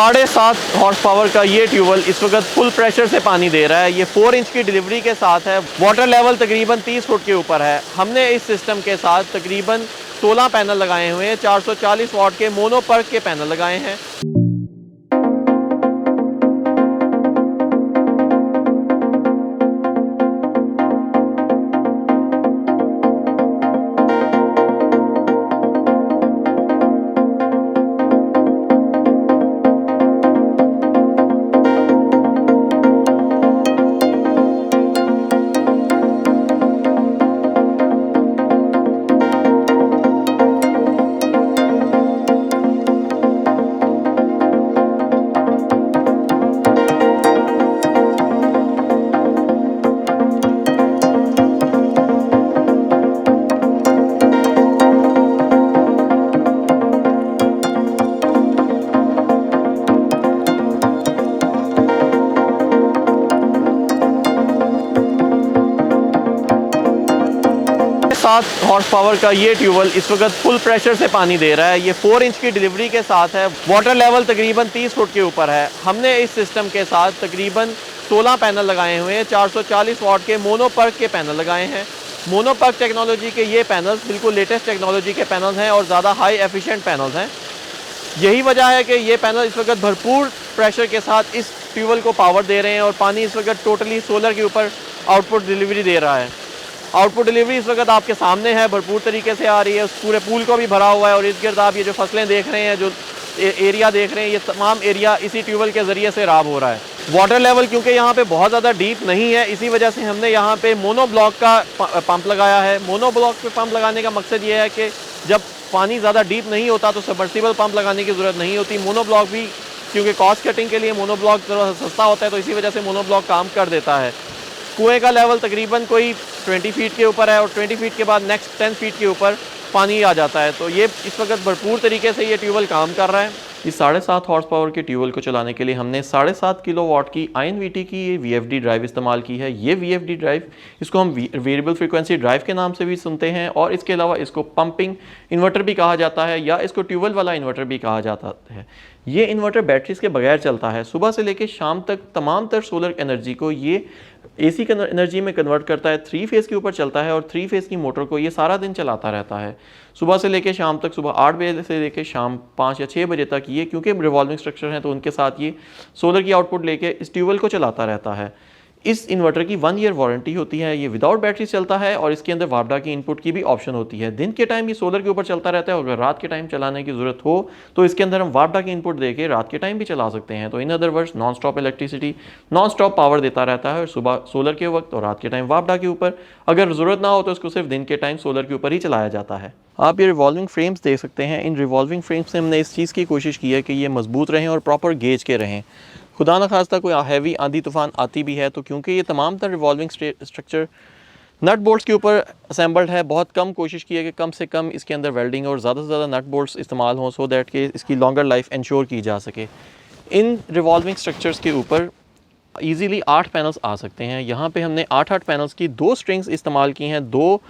7.5 horse power का ये tubewell इस वक्त फुल प्रेशर से पानी दे रहा है। ये 4 इंच की डिलीवरी के साथ है। वाटर लेवल तकरीबन 30 फुट के ऊपर है। हमने इस सिस्टम के साथ तकरीबन 16 पैनल लगाए हुए हैं। 440 वाट के मोनो पर्क के पैनल लगाए हैं। सात हॉर्स पावर का ये ट्यूबवेल इस वक्त फुल प्रेशर से पानी दे रहा है। ये 4 इंच की डिलीवरी के साथ है। वाटर लेवल तकरीबन 30 फुट के ऊपर है। हमने इस सिस्टम के साथ तकरीबन 16 पैनल लगाए हुए हैं। 440 वाट के मोनो पर्क के पैनल लगाए हैं। मोनो पर्क टेक्नोलॉजी के ये पैनल्स बिल्कुल लेटेस्ट टेक्नोलॉजी के पैनल्स हैं और ज़्यादा हाई एफिशिएंट पैनल्स हैं। यही वजह है कि ये पैनल इस वक्त भरपूर प्रेशर के साथ इस ट्यूबवेल को पावर दे रहे हैं और पानी इस वक्त टोटली सोलर के ऊपर आउटपुट डिलीवरी दे रहा है। आउटपुट डिलीवरी इस वक्त आपके सामने है, भरपूर तरीके से आ रही है। उस पूरे पूल को भी भरा हुआ है और इर्द गिर्द आप ये जो फसलें देख रहे हैं, जो एरिया देख रहे हैं, ये तमाम एरिया इसी ट्यूबवेल के ज़रिए से राब हो रहा है। वाटर लेवल क्योंकि यहाँ पे बहुत ज़्यादा डीप नहीं है, इसी वजह से हमने यहाँ पे मोनो ब्लॉक का पंप लगाया है। मोनो ब्लॉक पे पंप लगाने का मकसद ये है कि जब पानी ज़्यादा डीप नहीं होता तो सबमर्सिबल पंप लगाने की ज़रूरत नहीं होती। मोनो ब्लॉक भी क्योंकि कॉस्ट कटिंग के लिए मोनो ब्लॉक थोड़ा सस्ता होता है, तो इसी वजह से मोनो ब्लॉक काम कर देता है। कुएं का लेवल तकरीबन कोई 20 फीट के ऊपर है और 20 फीट के बाद नेक्स्ट 10 फीट के ऊपर पानी आ जाता है। तो ये इस वक्त भरपूर तरीके से ये ट्यूबवेल काम कर रहा है। इस 7.5 हॉर्स पावर के ट्यूबवेल को चलाने के लिए हमने 7.5 किलोवाट की INVT की ये VFD ड्राइव इस्तेमाल की है। ये VFD ड्राइव, इसको हम वेरिएबल फ्रीक्वेंसी ड्राइव के नाम से भी सुनते हैं और इसके अलावा इसको पंपिंग इन्वर्टर भी कहा जाता है या इसको ट्यूबवेल वाला इन्वर्टर भी कहा जाता है। ये इन्वर्टर बैटरीज के बगैर चलता है। सुबह से लेकर शाम तक तमाम तर सोलर एनर्जी को ये AC एनर्जी में कन्वर्ट करता है। 3 फेज़ के ऊपर चलता है और 3 फेज़ की मोटर को ये सारा दिन चलाता रहता है, सुबह से लेकर शाम तक। सुबह 8 बजे से लेकर शाम 5 या 6 बजे तक ये, क्योंकि रिवॉल्विंग स्ट्रक्चर है तो उनके साथ ये सोलर की आउटपुट लेके इस ट्यूबवेल को चलाता रहता है। इस इन्वर्टर की 1 ईयर वारंटी होती है। ये विदाउट बैटरी चलता है और इसके अंदर वापडा की इनपुट की भी ऑप्शन होती है। दिन के टाइम ये सोलर के ऊपर चलता रहता है और अगर रात के टाइम चलाने की ज़रूरत हो तो इसके अंदर हम वापडा की इनपुट देके रात के टाइम भी चला सकते हैं। तो in other words non stop electricity, non stop power देता रहता है, और सुबह सोलर के वक्त और रात के टाइम वापडा के ऊपर। अगर ज़रूरत ना हो तो इसको सिर्फ दिन के टाइम सोलर के ऊपर ही चलाया जाता है। आप ये रिवॉल्विंग फ्रेम्स देख सकते हैं। इन रिवॉल्विंग फ्रेम्स से हमने इस चीज़ की कोशिश की है कि ये मजबूत रहें और प्रॉपर गेज के रहें। खुदा न खास्ता कोई हैवी आंधी तूफान आती भी है तो क्योंकि ये तमाम तर रिवॉल्विंग स्ट्रक्चर नट बोल्ट्स के ऊपर असेंबल्ड है, बहुत कम कोशिश की है कि कम से कम इसके अंदर वेल्डिंग और ज़्यादा से ज़्यादा नट बोल्ट्स इस्तेमाल हों, सो दैट कि इसकी लॉन्गर लाइफ इंश्योर की जा सके। इन रिवॉल्विंग स्ट्रक्चर्स के ऊपर ईज़िली 8 पैनल्स आ सकते हैं। यहाँ पे हमने 8 पैनल्स की 2 स्ट्रिंग्स इस्तेमाल की हैं, 2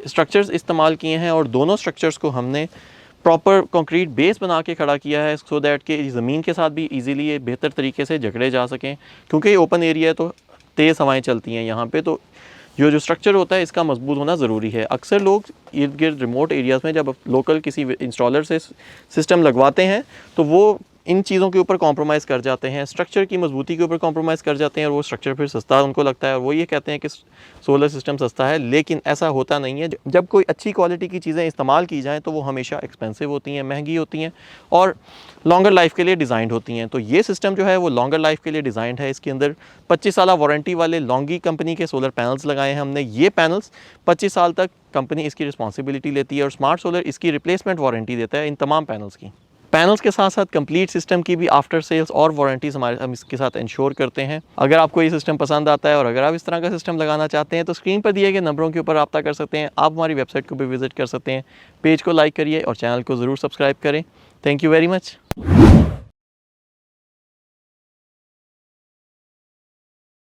स्ट्रक्चर्स इस्तेमाल किए हैं और दोनों स्ट्रक्चर्स को हमने प्रॉपर कंक्रीट बेस बना के खड़ा किया है, सो दैट कि ज़मीन के साथ भी इजीली ये बेहतर तरीके से जकड़े जा सकें। क्योंकि ये ओपन एरिया है तो तेज़ हवाएं चलती हैं यहाँ पे, तो जो स्ट्रक्चर होता है इसका मजबूत होना ज़रूरी है। अक्सर लोग इर्द गिर्द रिमोट एरियाज़ में जब लोकल किसी इंस्टॉलर से सिस्टम लगवाते हैं तो वो इन चीज़ों के ऊपर कॉम्प्रोमाइज़ कर जाते हैं, स्ट्रक्चर की मजबूती के ऊपर कॉम्प्रोमाइज़ कर जाते हैं और वो स्ट्रक्चर फिर सस्ता उनको लगता है और वो ये कहते हैं कि सोलर सिस्टम सस्ता है, लेकिन ऐसा होता नहीं है। जब कोई अच्छी क्वालिटी की चीज़ें इस्तेमाल की जाएँ तो वो हमेशा एक्सपेंसिव होती हैं, महंगी होती हैं और लॉन्गर लाइफ के लिए डिज़ाइंड होती हैं। तो ये सिस्टम जो है वो लॉन्गर लाइफ के लिए डिज़ाइंड है। इसके अंदर 25 साल वारंटी वाले लॉन्गी कंपनी के सोलर पैनल्स लगाए हैं हमने। ये पैनल्स 25 साल तक कंपनी इसकी रिस्पॉन्सिबिलिटी लेती है और स्मार्ट सोलर इसकी रिप्लेसमेंट वारंटी देता है इन तमाम पैनल्स की। पैनल्स के साथ साथ कंप्लीट सिस्टम की भी आफ्टर सेल्स और वारंटीज़ हम इसके साथ इंश्योर करते हैं। अगर आपको ये सिस्टम पसंद आता है और अगर आप इस तरह का सिस्टम लगाना चाहते हैं तो स्क्रीन पर दिए गए नंबरों के ऊपर रब्ता कर सकते हैं। आप हमारी वेबसाइट को भी विजिट कर सकते हैं। पेज को लाइक करिए और चैनल को ज़रूर सब्सक्राइब करें। Thank you very much.